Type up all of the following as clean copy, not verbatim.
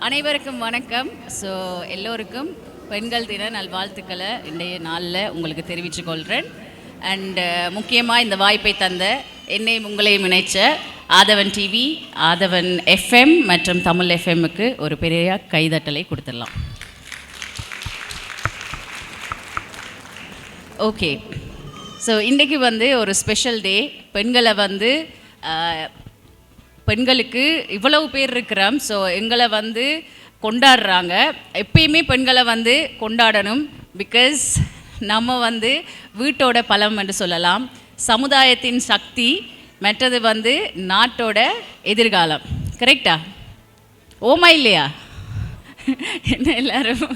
அனைவருக்கும் வணக்கம். ஸோ எல்லோருக்கும் பெண்கள் தின நல்வாழ்த்துக்களை இன்றைய நாளில் உங்களுக்கு தெரிவித்துக் கொள்கிறேன். அண்டு முக்கியமாக இந்த வாய்ப்பை தந்த என்னையும் உங்களையும் இணைச்ச ஆதவன் டிவி, ஆதவன் எஃப்எம் மற்றும் தமிழ் எஃப்எம்முக்கு ஒரு பெரிய கைதட்டலை கொடுத்துடலாம். ஓகே, ஸோ இன்றைக்கு ஒரு ஸ்பெஷல் டே. பெண்களுக்கு இவ்வளவு பேர் இருக்கிறோம். ஸோ எங்களை கொண்டாடுறாங்க. எப்பயுமே பெண்களை கொண்டாடணும். பிகாஸ் நம்ம வீட்டோட பலம் என்று சொல்லலாம், சமுதாயத்தின் சக்தி, மற்றது நாட்டோட எதிர்காலம். கரெக்டா? ஓமா இல்லையா? என்ன எல்லாரும்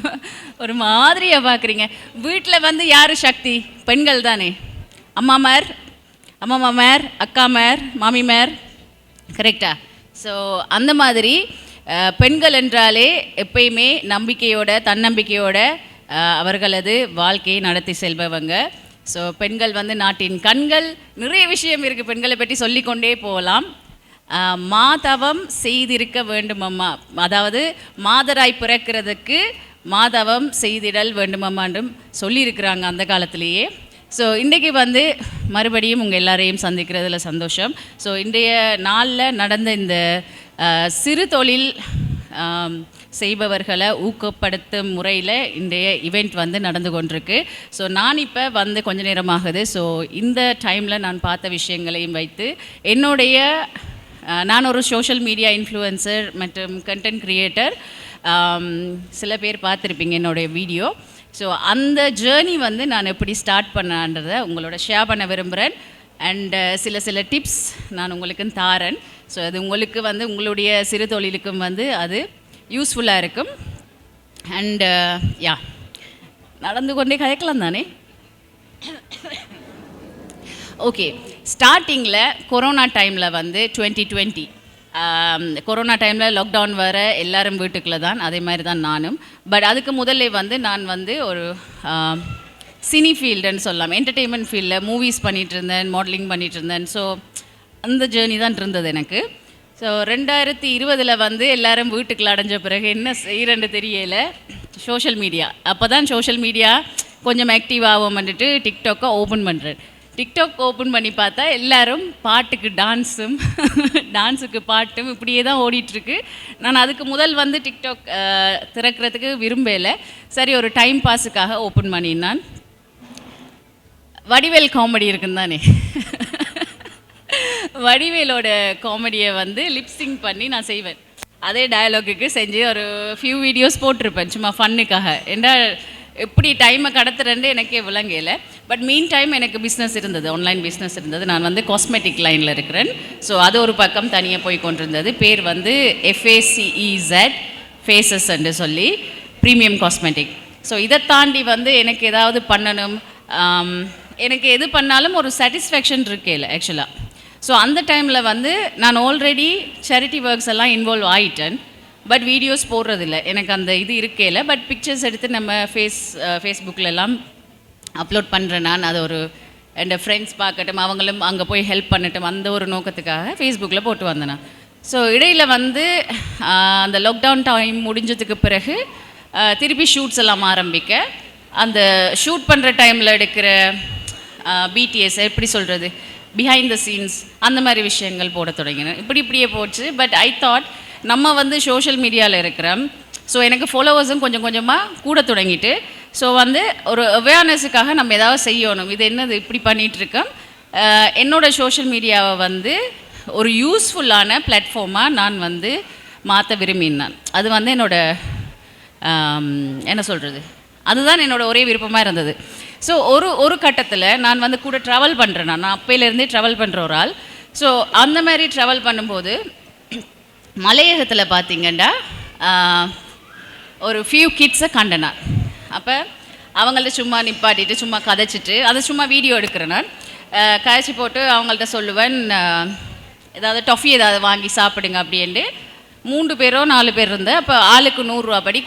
ஒரு மாதிரியாக பார்க்குறீங்க? வீட்டில் யார் சக்தி? பெண்கள் தானே. அம்மாமார், அக்காமார், மாமிமார். கரெக்டா? ஸோ அந்த மாதிரி பெண்கள் என்றாலே எப்பயுமே நம்பிக்கையோட, தன்னம்பிக்கையோட அவர்களது வாழ்க்கையை நடத்தி செல்பவங்க. ஸோ பெண்கள் நாட்டின் கண்கள். நிறைய விஷயம் இருக்குது பெண்களை பற்றி சொல்லிக்கொண்டே போகலாம். மாதவம் செய்திருக்க வேண்டுமம்மா, அதாவது மாதராய் பிறக்கிறதுக்கு மாதவம் செய்திடல் வேண்டுமம்மான்றும் சொல்லியிருக்கிறாங்க அந்த காலத்திலேயே. ஸோ இன்றைக்கு மறுபடியும் உங்கள் எல்லாரையும் சந்திக்கிறதுல சந்தோஷம். ஸோ இன்றைய நாளில் நடந்த இந்த சிறு தொழில் செய்பவர்களை ஊக்கப்படுத்தும் முறையில் இன்றைய இவெண்ட் நடந்து கொண்டிருக்கு. ஸோ நான் இப்போ கொஞ்ச நேரமாகுது. ஸோ இந்த டைமில் நான் பார்த்த விஷயங்களையும் வைத்து நான் ஒரு சோஷியல் மீடியா இன்ஃப்ளூயன்சர் மற்றும் கண்டென்ட் கிரியேட்டர். சில பேர் பார்த்துருப்பீங்க என்னுடைய வீடியோ. ஸோ அந்த ஜேர்னி நான் எப்படி ஸ்டார்ட் பண்ணான்றதை உங்களோட ஷேர் பண்ண விரும்புகிறேன். அண்டு சில டிப்ஸ் நான் உங்களுக்கு தாரேன். ஸோ அது உங்களுக்கு உங்களுடைய சிறு தொழிலுக்கும் அது யூஸ்ஃபுல்லாக இருக்கும். அண்டு நடந்து கொண்டே கதைக்கலாம் தானே. ஓகே, ஸ்டார்டிங்கில் கொரோனா டைமில் 2020 கொரோனா டைமில் லாக்டவுன் வர எல்லாரும் வீட்டுக்குள்ளே தான், அதே மாதிரி தான் நானும். பட் அதுக்கு முதல்ல நான் ஒரு சினி ஃபீல்டுன்னு சொல்லலாம், என்டர்டெயின்மெண்ட் ஃபீல்டில் மூவிஸ் பண்ணிகிட்டு இருந்தேன், மாடலிங் பண்ணிகிட்டு இருந்தேன். ஸோ அந்த ஜேர்னி தான் இருந்தது எனக்கு. ஸோ 2020 எல்லோரும் வீட்டுக்குள்ள அடைஞ்ச பிறகு என்ன செய்கிறேன்னு தெரியலை. சோஷியல் மீடியா, அப்போ தான் சோஷியல் மீடியா கொஞ்சம் ஆக்டிவ் ஆகும் வந்துட்டு டிக்டாக்கை ஓப்பன் பண்ணுறேன். டிக்டாக் ஓப்பன் பண்ணி பார்த்தா எல்லோரும் பாட்டுக்கு டான்ஸுக்கு பாட்டும் இப்படியே தான் ஓடிட்டுருக்கு. நான் அதுக்கு முதல் டிக்டாக் திறக்கிறதுக்கு விரும்பலை. சரி, ஒரு டைம் பாஸுக்காக ஓப்பன் பண்ணினான். வடிவேல் காமெடி இருக்குன்னு தானே, வடிவேலோட காமெடியை லிப்சிங் பண்ணி நான் செய்வேன். அதே டயலாகுக்கு செஞ்சு ஒரு ஃபியூ வீடியோஸ் போட்டிருப்பேன் சும்மா ஃபன்னுக்காக. ஏன்னா எப்படி டைமை கடத்துறேன்னு எனக்கே விளங்கலை. பட் மீன் டைம் எனக்கு பிஸ்னஸ் இருந்தது, ஆன்லைன் பிஸ்னஸ் இருந்தது. நான் காஸ்மெட்டிக் லைனில் இருக்கிறேன். ஸோ அது ஒரு பக்கம் தனியாக போய் கொண்டிருந்தது. பேர் FACEZ ஃபேஸஸ் என்று சொல்லி ப்ரீமியம் காஸ்மெட்டிக். ஸோ இதை தாண்டி எனக்கு ஏதாவது பண்ணணும், எனக்கு எது பண்ணாலும் ஒரு சாட்டிஸ்ஃபேக்ஷன் இருக்கேல ஆக்சுவலாக. ஸோ அந்த டைமில் நான் ஆல்ரெடி சேரிட்டி ஒர்க்ஸ் எல்லாம் இன்வால்வ் ஆகிட்டேன். பட் வீடியோஸ் போடுறதில்ல, எனக்கு அந்த இது இருக்கேல. பட் பிக்சர்ஸ் எடுத்து நம்ம ஃபேஸ்புக்கிலலாம் அப்லோட் பண்ணுறேன். நான் அது ஒரு என் ஃப்ரெண்ட்ஸ் பார்க்கட்டும், அவங்களும் அங்கே போய் ஹெல்ப் பண்ணட்டும், அந்த ஒரு நோக்கத்துக்காக ஃபேஸ்புக்கில் போட்டு வந்தேன் நான். ஸோ இடையில் அந்த லாக்டவுன் டைம் முடிஞ்சதுக்கு பிறகு திருப்பி ஷூட்ஸ் எல்லாம் ஆரம்பிக்க, அந்த ஷூட் பண்ணுற டைமில் எடுக்கிற பிடிஎஸ் எப்படி சொல்கிறது, பிஹைண்ட் த சீன்ஸ், அந்த மாதிரி விஷயங்கள் போட தொடங்கினேன். இப்படியே போச்சு. பட் ஐ தாட் நம்ம சோஷியல் மீடியாவில் இருக்கிறோம். ஸோ எனக்கு ஃபாலோவர்ஸும் கொஞ்சம் கொஞ்சமாக கூட தொடங்கிட்டு, ஸோ ஒரு அவேர்னஸுக்காக நம்ம ஏதாவது செய்யணும். இது என்னது இப்படி பண்ணிகிட்ருக்கோம், என்னோடய சோஷியல் மீடியாவை ஒரு யூஸ்ஃபுல்லான பிளாட்ஃபார்மாக நான் மாற்ற விரும்பினேன். அது என்னோடய என்ன சொல்கிறது, அதுதான் என்னோடய ஒரே விருப்பமாக இருந்தது. ஸோ ஒரு கட்டத்தில் நான் கூட ட்ராவல் பண்ணுறேன். நான் அப்பையிலேருந்தே ட்ராவல் பண்ணுற ஒரு ஆள். ஸோ அந்த மாதிரி ட்ராவல் பண்ணும்போது மலையகத்தில் பார்த்திங்கன்னா ஒரு ஃபியூ கிட்ஸை கண்டனான். அப்போ அவங்கள்ட்ட சும்மா நிப்பாட்டிட்டு சும்மா கதைச்சிட்டு அதை சும்மா வீடியோ எடுக்கிறேன். நான் கதைச்சி போட்டு அவங்கள்ட்ட சொல்லுவேன், ஏதாவது டொஃபி ஏதாவது வாங்கி சாப்பிடுங்க அப்படின்ட்டு. 3 பேரோ 4 பேர் இருந்தேன். அப்போ ஆளுக்கு 100 ரூபா படி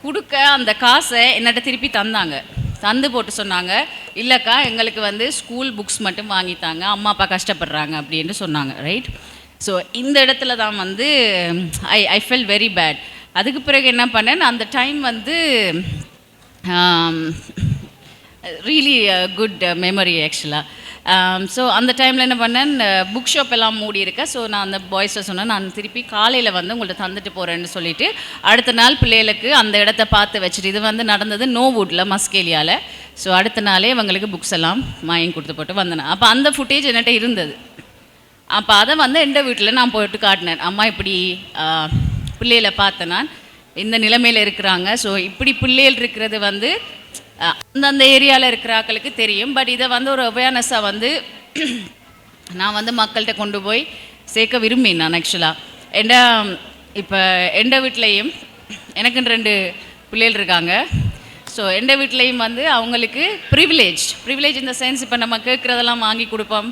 கொடுக்க அந்த காசை என்னட்ட திருப்பி தந்து போட்டு சொன்னாங்க, இல்லைக்கா எங்களுக்கு ஸ்கூல் புக்ஸ் மட்டும் வாங்கித்தாங்க, அம்மா அப்பா கஷ்டப்படுறாங்க அப்படின்னு சொன்னாங்க. ரைட். ஸோ இந்த இடத்துல தான் ஐ ஃபெல் வெரி பேட். அதுக்கு பிறகு என்ன பண்ணேன், அந்த டைம் வந்து ரியலி குட் மெமரி ஆக்சுவலாக. ஸோ அந்த டைமில் என்ன பண்ணேன், புக் ஷாப் எல்லாம் மூடி இருக்கேன். ஸோ நான் அந்த பாய்ஸை சொன்னேன், நான் திருப்பி காலையில் வந்து உங்கள்கிட்ட தந்துட்டு போகிறேன்னு சொல்லிட்டு அடுத்த நாள் பிள்ளைகளுக்கு அந்த இடத்த பார்த்து வச்சுட்டு, இது வந்து நடந்தது நோவுட்டில் மஸ்கேலியாவில். ஸோ அடுத்த நாளே அவங்களுக்கு புக்ஸ் எல்லாம் வாங்கி கொடுத்து போட்டு வந்தேன். அப்போ அந்த ஃபுட்டேஜ் என்கிட்ட இருந்தது. அப்போ அதை வந்து எந்த வீட்டில் நான் போயிட்டு காட்டினேன், அம்மா இப்படி பிள்ளைகளை பார்த்தேன், நான் இந்த நிலைமையில் இருக்கிறாங்க. ஸோ இப்படி பிள்ளைகள் இருக்கிறது வந்து அந்தந்த ஏரியாவில் இருக்கிற ஆக்களுக்கு தெரியும். பட் இதை வந்து ஒரு அவேர்னஸாக வந்து நான் வந்து மக்கள்கிட்ட கொண்டு போய் சேர்க்க விரும்பினேன் ஆக்சுவலாக. ஏண்டா இப்போ எந்த வீட்லேயும் எனக்குன்னு 2 பிள்ளைகள் இருக்காங்க. ஸோ எந்த வீட்லேயும் வந்து அவங்களுக்கு ப்ரிவிலேஜ் இந்த சென்ஸ், இப்போ நம்ம கேட்குறதெல்லாம் வாங்கி கொடுப்போம்,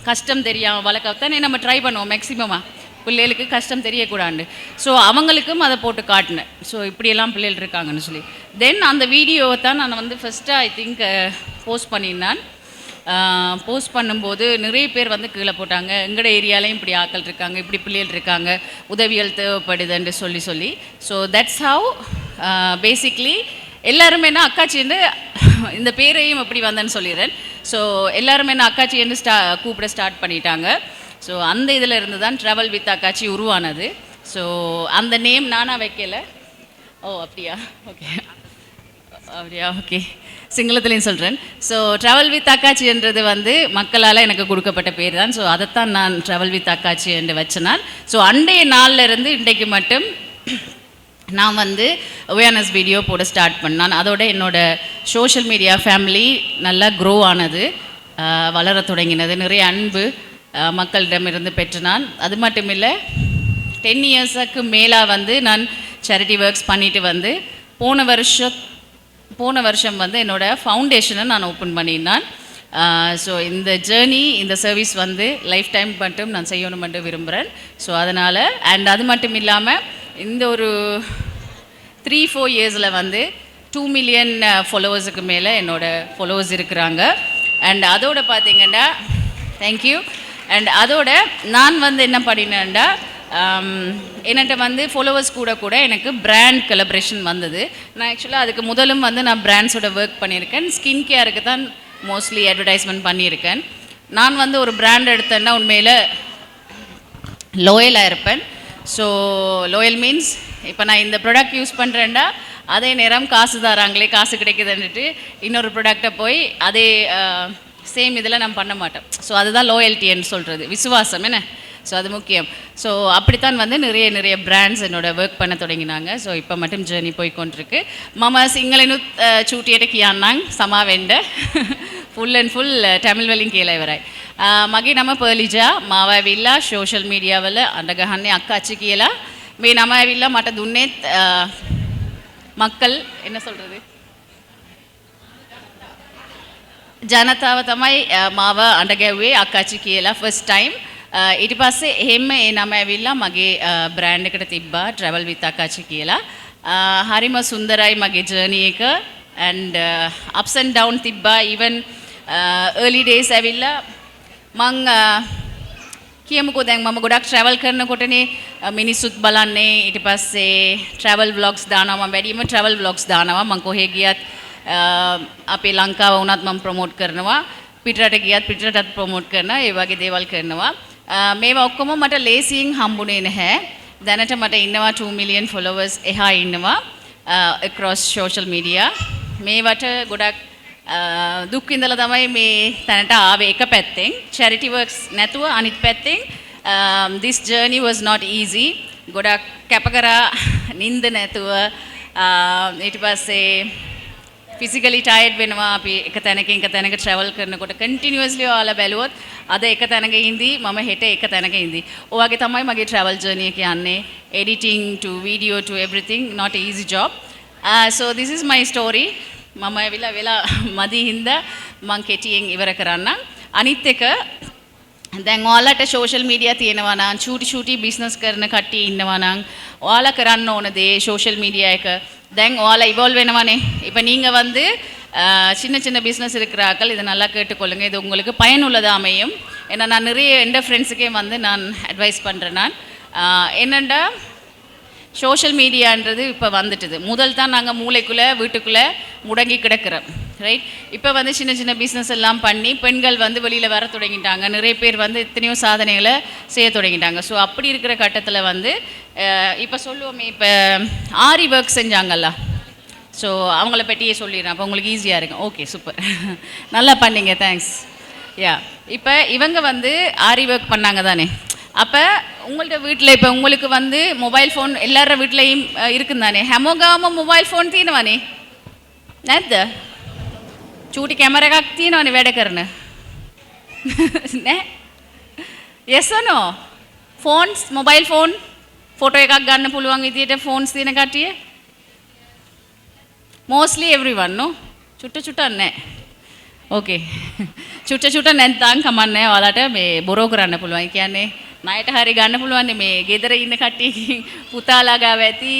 கஷ்டம் தெரியாமல் வளர்க்கத்தானே நம்ம ட்ரை பண்ணுவோம் மேக்ஸிமமாக, பிள்ளைகளுக்கு கஷ்டம் தெரியக்கூடாது. ஸோ அவங்களுக்கும் அதை போட்டு காட்டினேன். ஸோ இப்படியெல்லாம் பிள்ளைகள் இருக்காங்கன்னு சொல்லி. தென் அந்த வீடியோவை தான் நான் வந்து ஃபஸ்ட்டு ஐ திங்க் போஸ்ட் பண்ணியிருந்தேன். போஸ்ட் பண்ணும்போது நிறைய பேர் வந்து கீழே போட்டாங்க, எங்களோட ஏரியாலையும் இப்படி ஆக்கள் இருக்காங்க, இப்படி பிள்ளைகள் இருக்காங்க, உதவிகள் தேவைப்படுதுன்னு சொல்லி. ஸோ தட்ஸ் ஹவ் பேசிக்லி எல்லாருமே என்ன அக்காச்சி என்று இந்த பேரையும் எப்படி வந்தேன்னு சொல்லிடுறேன். ஸோ எல்லாருமே என்ன அக்காச்சி என்று கூப்பிட ஸ்டார்ட் பண்ணிட்டாங்க. ஸோ அந்த இதில் இருந்து தான் ட்ராவல் வித் அக்காச்சி உருவானது. ஸோ அந்த நேம் நானாக வைக்கல. ஓ அப்படியா, ஓகே சிங்களத்துலேயும் சொல்கிறேன். ஸோ ட்ராவல் வித் அக்காச்சின்றது வந்து மக்களால் எனக்கு கொடுக்கப்பட்ட பேர் தான். ஸோ அதைத்தான் நான் ட்ராவல் வித் அக்காச்சி என்று வச்சேன். ஸோ அண்டைய நாளில் இருந்து இன்றைக்கு மட்டும் நான் வந்து அவேர்னஸ் வீடியோ போட ஸ்டார்ட் பண்ணேன். அதோட என்னோடய சோஷியல் மீடியா ஃபேமிலி நல்லா க்ரோ ஆனது, வளர தொடங்கினது, நிறைய அன்பு மக்களிடமிருந்து பெற்று நான். அது மட்டும் இல்லை, 10 இயர்ஸுக்கு மேலாக வந்து நான் சேரிட்டி ஒர்க்ஸ் பண்ணிட்டு வந்து போன வருஷம் வந்து என்னோடய ஃபவுண்டேஷனை நான் ஓப்பன் பண்ணியிருந்தேன். ஸோ இந்த ஜேர்னி, இந்த சர்வீஸ் வந்து லைஃப் டைம் மட்டும் நான் செய்யணுமென்று விரும்புகிறேன். ஸோ அதனால் அது மட்டும் இல்லாமல் இந்த ஒரு 3-4 இயர்ஸில் வந்து 2 மில்லியன் ஃபாலோவர்ஸுக்கு மேலே என்னோடய ஃபாலோவர்ஸ் இருக்கிறாங்க. அண்ட் அதோட பார்த்திங்கன்னா தேங்க்யூ. அண்ட் அதோட நான் வந்து என்ன பண்ணினேன்டா, என்கிட்ட வந்து ஃபாலோவர்ஸ் கூட எனக்கு பிராண்ட் கொலபரேஷன் வந்தது. நான் ஆக்சுவலாக அதுக்கு முதலும் வந்து நான் பிராண்ட்ஸோட ஒர்க் பண்ணியிருக்கேன். ஸ்கின் கேருக்கு தான் மோஸ்ட்லி அட்வர்டைஸ்மெண்ட் பண்ணியிருக்கேன். நான் வந்து ஒரு பிராண்ட் எடுத்தேன்னா உண்மையில் லோயலாக இருப்பேன். ஸோ லோயல் மீன்ஸ் இப்போ நான் இந்த ப்ராடக்ட் யூஸ் பண்ணுறேன்டா அதே நேரம் காசு தராங்களே, காசு கிடைக்குதுன்னுட்டு இன்னொரு ப்ராடக்டை போய் அதே சேம் இதில் நான் பண்ண மாட்டேன். ஸோ அதுதான் லோயல்ட்டின்னு சொல்கிறது, விசுவாசம் என்ன. ஸோ அது முக்கியம். ஸோ அப்படித்தான் வந்து நிறைய பிராண்ட்ஸ் என்னோட ஒர்க் பண்ண தொடங்கினாங்க. ஸோ இப்போ மட்டும் ஜேர்னி போய்கொண்டிருக்கு. මම සිංහලනුත් චූටියට කියන්නම් සමාවෙන්න. ෆුල් ඇන් ෆුල් ටැමිල් වලින් කියලා ඉවරයි. මගේ නම පර්ලිජා. මාව ඇවිල්ලා සෝෂල් මීඩියා වල අඬගහන්නේ අක්කාච්චි කියලා. මේ නම ඇවිල්ලා මට දුන්නේත් மக்கள் என்ன சொல்கிறது, ජනතාව තමයි මාව අඬගැව්වේ අක්කාච්චි කියලා ෆස්ට් ටයිම්. ඊට පස්සේ එහෙම ඒ නම ඇවිල්ලා මගේ බ්‍රෑන්ඩ් එකට තිබ්බා ට්‍රැවල් විත් අක්කාච්චි කියලා. හරිම සුන්දරයි මගේ ජර්නි එක. ඇන්ඩ් අප්ස් ඇන්ඩ් ඩවුන් තිබ්බා. ඊවන් early days ඇවිල්ලා මං කියමුකෝ දැන් මම ගොඩක් ට්‍රැවල් කරනකොටනේ මිනිස්සුත් බලන්නේ. ඊට පස්සේ ට්‍රැවල් ව්ලොග්ස් දානවා. මම වැඩිම ට්‍රැවල් ව්ලොග්ස් දානවා. මං කොහේ ගියත් අපේ ලංකාව වුණත් මම ප්‍රොමෝට් කරනවා. පිටරට ගියත් පිටරටත් ප්‍රොමෝට් කරනවා. ඒ වගේ දේවල් කරනවා. මේවා ඔක්කොම මට ලේසියෙන් හම්බුනේ නැහැ. දැනට මට ඉන්නවා 2 මිලියන් ෆොලෝවර්ස් එහා ඉන්නවා across social media. මේවට ගොඩක් දුක් විඳලා තමයි මේ තැනට ආවේ. එක පැත්තෙන් charity works නැතුව අනිත් පැත්තෙන් this journey was not easy. ගොඩක් කැප කරා නිින්ද නැතුව. ඊට පස්සේ physically tired වෙනවා. අපි එක තැනකින් එක තැනක travel කරනකොට continuously ඔයාලා බැලුවොත් අද එක තැනක ඉඳී මම හෙට එක තැනක ඉඳී. ඔය වගේ තමයි මගේ travel journey එක යන්නේ. Editing to video to everything, not an easy job. So this is my story. මම ඇවිල්ලා වෙලා මදි හින්දා මං කෙටියෙන් ඉවර කරන්නම්. අනිත් එක දැන් ඔයාලට social media තියෙනවා නම් චූටි business කරන කට්ටිය ඉන්නවා නම් ඔයාලා කරන්න ඕන දේ social media එක දැන් ඔයාලා evolve වෙනවනේ. இப்போ நீங்க வந்து சின்ன பிஸ்னஸ் இருக்கிறார்கள் இதை நல்லா கேட்டுக்கொள்ளுங்க. இது உங்களுக்கு பயனுள்ளதாக அமையும். ஏன்னா நான் நிறைய எந்த ஃப்ரெண்ட்ஸுக்கே வந்து நான் அட்வைஸ் பண்ணுறேன். நான் என்னென்னா சோஷியல் மீடியான்றது இப்போ வந்துட்டுது. முதல் தான் நாங்கள் மூளைக்குள்ளே வீட்டுக்குள்ளே முடங்கி கிடக்கிறோம், ரைட்? இப்போ வந்து சின்ன சின்ன பிஸ்னஸ் எல்லாம் பண்ணி பெண்கள் வந்து வெளியில் வர தொடங்கிட்டாங்க. நிறைய பேர் வந்து எத்தனையோ சாதனைகளை செய்ய தொடங்கிட்டாங்க. ஸோ அப்படி இருக்கிற கட்டத்தில் வந்து இப்போ சொல்லுவோமே, இப்போ ஆரி ஒர்க் செஞ்சாங்கல்ல, ஸோ அவங்கள பற்றியே சொல்லிடுறேன், அப்போ உங்களுக்கு ஈஸியாக இருக்கும். ஓகே, சூப்பர், நல்லா பண்ணீங்க, தேங்க்ஸ். யா, இப்போ இவங்க வந்து ஆரி ஒர்க் பண்ணாங்க தானே. அப்போ உங்கள்ட்ட வீட்டில் இப்போ உங்களுக்கு வந்து மொபைல் ஃபோன் எல்லார வீட்லேயும் இருக்குன்னு தானே. හැමෝගාම මොබයිල් ෆෝන් තියෙනවනේ නැද්ද? චූටි කැමරා එකක් තියෙනවනේ වැඩ කරන. නෑ? yes or no? Phones, mobile phone photo එකක් ගන්න පුළුවන් විදියට ෆෝන්ස් තියෙන කට්ටිය? mostly everyone, no? චුට්ට චුට්ටක් නෑ. ඕකේ. චුට්ට චුට්ට නැත්නම් කමන්නේ. ඔයාලට මේ බොරෝ කරන්න පුළුවන්. කියන්නේ ණයට හරි ගන්න පුළුවන් මේ ගෙදර ඉන්න කට්ටියකින් පුතාලා ගාව ඇති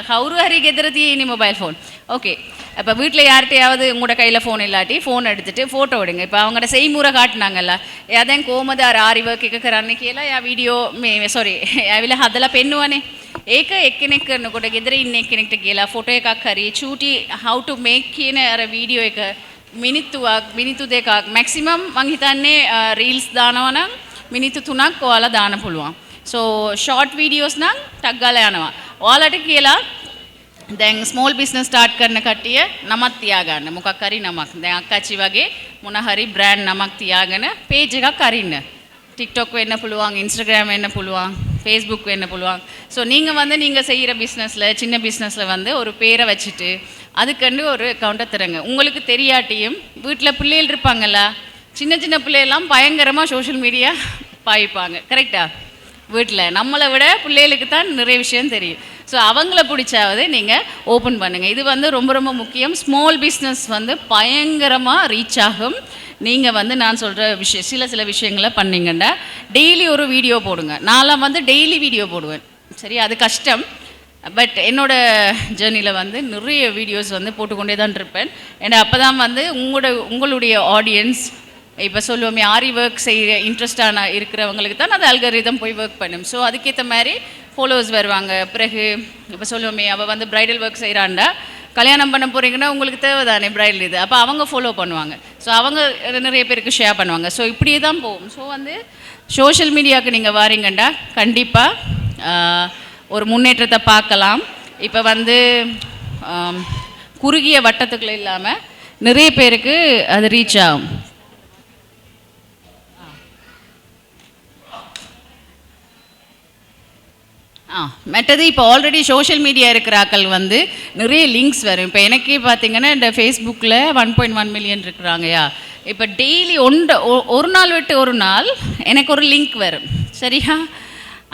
කවුරු හරි ගෙදර තියෙන மொபைல் ஃபோன். ஓகே, அப்போ வீட்டில் யார்கிட்டையாவது உங்களோட கையில் ஃபோன் இல்லாட்டி ஃபோன் எடுத்துகிட்டு ஃபோட்டோ விடுங்க. இப்போ அவங்களோட செய்முறை காட்டினாங்கல்ல, එයාදැන් කොහොමද අර ආරි වර්ක් එක කරන්න කියලා එයා වීඩියෝ මේ සෝරි ඇවිල්ලා හදලා පෙන්නුවනේ. ඒක එක්කෙනෙක් කරනකොට ගෙදර ඉන්න එක්කෙනෙක්ට කියලා ෆොටෝ එකක් හරි චූටි how to make කියන අර වීඩියෝ එක මිනිත්තු දෙකක් මැක්සිමම් මං හිතන්නේ රීල්ස් දානවා නම් මිනිත්තු 3ක් ඔයාලා දාන්න පුළුවන්. ஸோ ஷார்ட் வீடியோஸ் නම් ටක් ගාලා යනවා. ඔයාලට කියලා දැන් ස්මෝල් බිස්නස් ස්ටාර්ට් කරන කට්ටිය නමක් තියාගන්න. මොකක් හරි නමක්. දැන් අක්කච්චි වගේ මොන හරි බ්‍රෑන්ඩ් නමක් තියාගෙන පේජ් එකක් අරින්න. TikTok වෙන්න පුළුවන්, Instagram වෙන්න පුළුවන්, Facebook වෙන්න පුළුවන්. ஸோ நீங்கள் வந்து நீங்கள் செய்கிற பிஸ்னஸில் சின்ன பிஸ்னஸில் வந்து ஒரு பேரை வச்சுட்டு அதுக்கண்டு ஒரு அக்கௌண்ட்டை தருங்க. உங்களுக்கு தெரியாட்டியும் வீட்டில் பிள்ளைகள் இருப்பாங்கல்ல, சின்ன சின்ன பிள்ளைகள்லாம் பயங்கரமாக சோஷியல் மீடியா பாய்ப்பாங்க, கரெக்டா? வீட்டில் நம்மளை விட பிள்ளைகளுக்கு தான் நிறைய விஷயம் தெரியும். ஸோ அவங்கள பிடிச்சாவது நீங்கள் ஓப்பன் பண்ணுங்கள். இது வந்து ரொம்ப ரொம்ப முக்கியம். ஸ்மால் பிஸ்னஸ் வந்து பயங்கரமாக ரீச் ஆகும். நீங்கள் வந்து நான் சொல்கிற சில விஷயங்களை பண்ணிங்கன்னா டெய்லி ஒரு வீடியோ போடுங்க. நான்லாம் வந்து டெய்லி வீடியோ போடுவேன், சரி? அது கஷ்டம். பட் என்னோடய ஜேர்னியில் வந்து நிறைய வீடியோஸ் வந்து போட்டுக்கொண்டே தான் இருப்பேன். ஏன்னா அப்போ தான் வந்து உங்களுடைய ஆடியன்ஸ், இப்போ சொல்லுவோமே ஆரி ஒர்க் செய்கிற இன்ட்ரெஸ்டான இருக்கிறவங்களுக்கு தான் அது அல்காரிதம் போய் ஒர்க் பண்ணும். ஸோ அதுக்கேற்ற மாதிரி ஃபாலோவர்ஸ் வருவாங்க. பிறகு இப்போ சொல்லுவோமே அவள் வந்து ப்ரைடல் ஒர்க் செய்கிறாண்டா, கல்யாணம் பண்ண போகிறீங்கன்னா உங்களுக்கு தேவை தானே ப்ரைடல் இது, அப்போ அவங்க ஃபாலோ பண்ணுவாங்க. ஸோ அவங்க நிறைய பேருக்கு ஷேர் பண்ணுவாங்க. ஸோ இப்படியே தான் போகும். ஸோ வந்து சோஷியல் மீடியாவுக்கு நீங்கள் வாரீங்கண்டா கண்டிப்பாக ஒரு முன்னேற்றத்தை பார்க்கலாம். இப்போ வந்து குறுகிய வட்டத்துக்குள்ள இல்லாமல் நிறைய பேருக்கு அது ரீச் ஆகும். மற்றது இப்போ ஆல்ரெடி சோஷியல் மீடியா இருக்கிறாக்கள் வந்து நிறைய லிங்க்ஸ் வரும். இப்போ எனக்கே பார்த்தீங்கன்னா இந்த ஃபேஸ்புக்கில் 1.1 மில்லியன் இருக்கிறாங்கயா. இப்போ டெய்லி ஒரு நாள் விட்டு ஒரு நாள் எனக்கு ஒரு லிங்க் வரும், சரியா?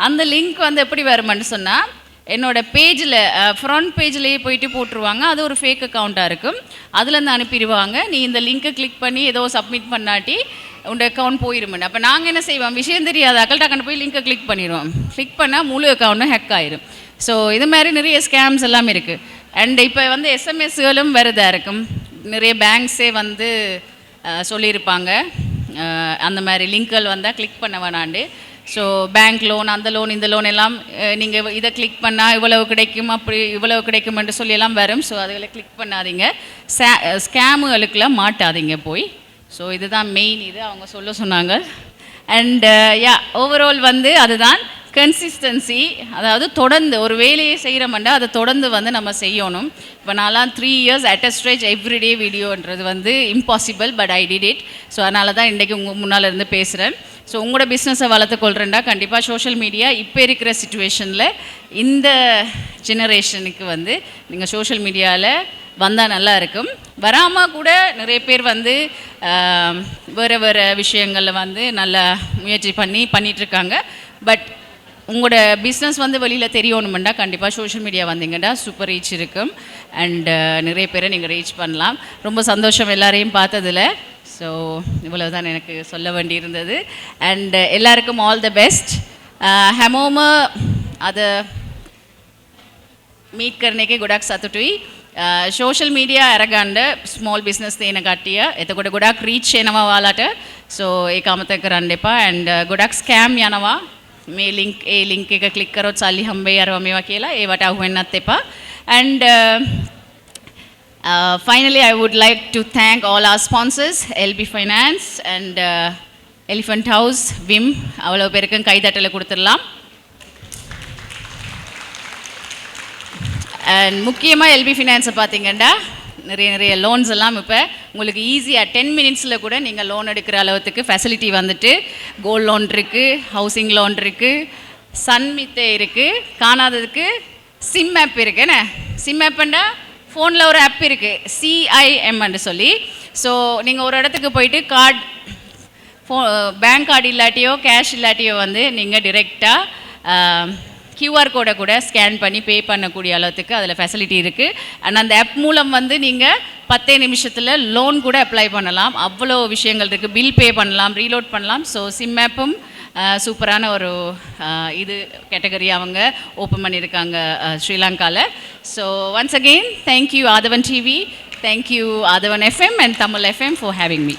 அந்த லிங்க் வந்து எப்படி வருமானு சொன்னால் என்னோடய பேஜில் ஃப்ரண்ட் பேஜ்லேயே போயிட்டு போட்டுருவாங்க. அது ஒரு ஃபேக் அக்கௌண்ட்டாக இருக்கும். அதுலேருந்து அனுப்பிடுவாங்க. நீ இந்த லிங்க்கை கிளிக் பண்ணி ஏதோ சப்மிட் பண்ணாட்டி உங்கள் அக்கௌண்ட் போயிடுமெண்டு. அப்போ நாங்கள் என்ன செய்வோம், விஷயம் தெரியாத அக்கள்கிட்ட அக்கௌண்ட் போய் லிங்க்கை கிளிக் பண்ணிடுவோம். கிளிக் பண்ணால் முழு அக்கௌண்ட்டும் ஹேக் ஆயிரும். ஸோ இது மாதிரி நிறைய ஸ்கேம்ஸ் எல்லாம் இருக்குது. அண்ட் இப்போ வந்து எஸ்எம்எஸ்களும் வருதாக இருக்கும். நிறைய பேங்க்ஸே வந்து சொல்லியிருப்பாங்க அந்த மாதிரி லிங்க்கள் வந்தால் கிளிக் பண்ண வேணாண்டு. ஸோ பேங்க் லோன், அந்த லோன், இந்த லோன் எல்லாம் நீங்கள் இதை கிளிக் பண்ணால் இவ்வளவு கிடைக்கும், அப்படி இவ்வளவு கிடைக்கும்னு சொல்லி எல்லாம் வரும். ஸோ அதில் கிளிக் பண்ணாதீங்க, ஸ்கேமுகளுக்கெல்லாம் மாட்டாதீங்க போய். ஸோ இதுதான் மெயின், இது அவங்க சொன்னாங்க. அண்ட் யா, ஓவரால் வந்து அதுதான் கன்சிஸ்டன்சி. அதாவது தொடர்ந்து ஒரு வேலையை செய்கிறோம்னா அதை தொடர்ந்து வந்து நம்ம செய்யணும். இப்போ நான்லாம் 3 years at a stretch everyday வீடியோன்றது வந்து impossible, but I did it. So அதனால தான் இன்றைக்கி உங்கள் முன்னால் இருந்து பேசுகிறேன். ஸோ உங்களோட பிஸ்னஸை வளர்த்துக்கொள்கிறேன்டா கண்டிப்பாக சோஷியல் மீடியா இப்போ இருக்கிற சிச்சுவேஷனில் இந்த ஜெனரேஷனுக்கு வந்து நீங்கள் சோஷியல் மீடியாவில் வந்தால் நல்லா இருக்கும். வராமல் கூட நிறைய பேர் வந்து வேறு விஷயங்களில் வந்து நல்லா முயற்சி பண்ணிகிட்ருக்காங்க. பட் உங்களோட பிஸ்னஸ் வந்து வெளியில் தெரியணுமெண்டா கண்டிப்பாக சோஷியல் மீடியா வந்தீங்கன்னா சூப்பர் ரீச் இருக்கும். அண்டு நிறைய பேரை நீங்கள் ரீச் பண்ணலாம். ரொம்ப சந்தோஷம் எல்லாரையும் பார்த்ததில். ஸோ இவ்வளவு தான் எனக்கு சொல்ல வேண்டியிருந்தது. அண்ட் எல்லாருக்கும் ஆல் த பெஸ்ட். හැමෝම අද මීට් කරන එකේ ගොඩක් සතුටුයි. සෝෂල් මීඩියා අරගන්න ස්මෝල් බිස්නස් තියෙන කට්ටිය. එතකොට ගොඩක් රීච් එනවා ඔයාලට. සෝ ඒක අමතක කරන්න එපා. ඇන්ඩ් ගොඩක් ස්කෑම් යනවා. මේ ලින්ක් එක ක්ලික් කරොත් සල්ලි හම්බෙයි අරවා මේවා කියලා ඒවට අහු වෙන්නත් එපා. And finally, I would like to thank all our sponsors, LB Finance and Elephant House, Vim. அவ்வளோ பேருக்கும் கைதட்டலை கொடுத்துடலாம். அண்ட் முக்கியமாக எல்பி ஃபினான்ஸை பார்த்தீங்கன்னா நிறைய லோன்ஸ் எல்லாம் இப்போ உங்களுக்கு ஈஸியாக 10 மினிட்ஸில் கூட நீங்கள் லோன் எடுக்கிற அளவுக்கு ஃபெசிலிட்டி வந்துட்டு கோல்ட் லோன் இருக்குது, ஹவுசிங் லோன் இருக்குது, சன்மித்தே இருக்குது, காணாததுக்கு சிம் ஆப் இருக்குது. என்ன சிம் ஆப்புண்டா ஃபோனில் ஒரு ஆப் இருக்குது CIMன்னு சொல்லி. ஸோ நீங்கள் ஒரு இடத்துக்கு போயிட்டு பேங்க் கார்டு இல்லாட்டியோ கேஷ் இல்லாட்டியோ வந்து நீங்கள் டிரெக்டாக கியூஆர் கோடை கூட ஸ்கேன் பண்ணி பே பண்ணக்கூடிய அளவுக்கு அதில் ஃபெசிலிட்டி இருக்குது. அண்ட் அந்த ஆப் மூலம் வந்து நீங்கள் 10 நிமிஷத்தில் லோன் கூட அப்ளை பண்ணலாம். அவ்வளோ விஷயங்கள் இருக்குது. பில் பே பண்ணலாம், ரீலோட் பண்ணலாம். ஸோ சிம் ஆப்பும் சூப்பரான ஒரு இது கேட்டகரி அவங்க ஓப்பன் பண்ணியிருக்காங்க ஸ்ரீலங்காவில். So once again thank you Aadhavan TV, thank you Aadhavan FM and Tamil FM for having me.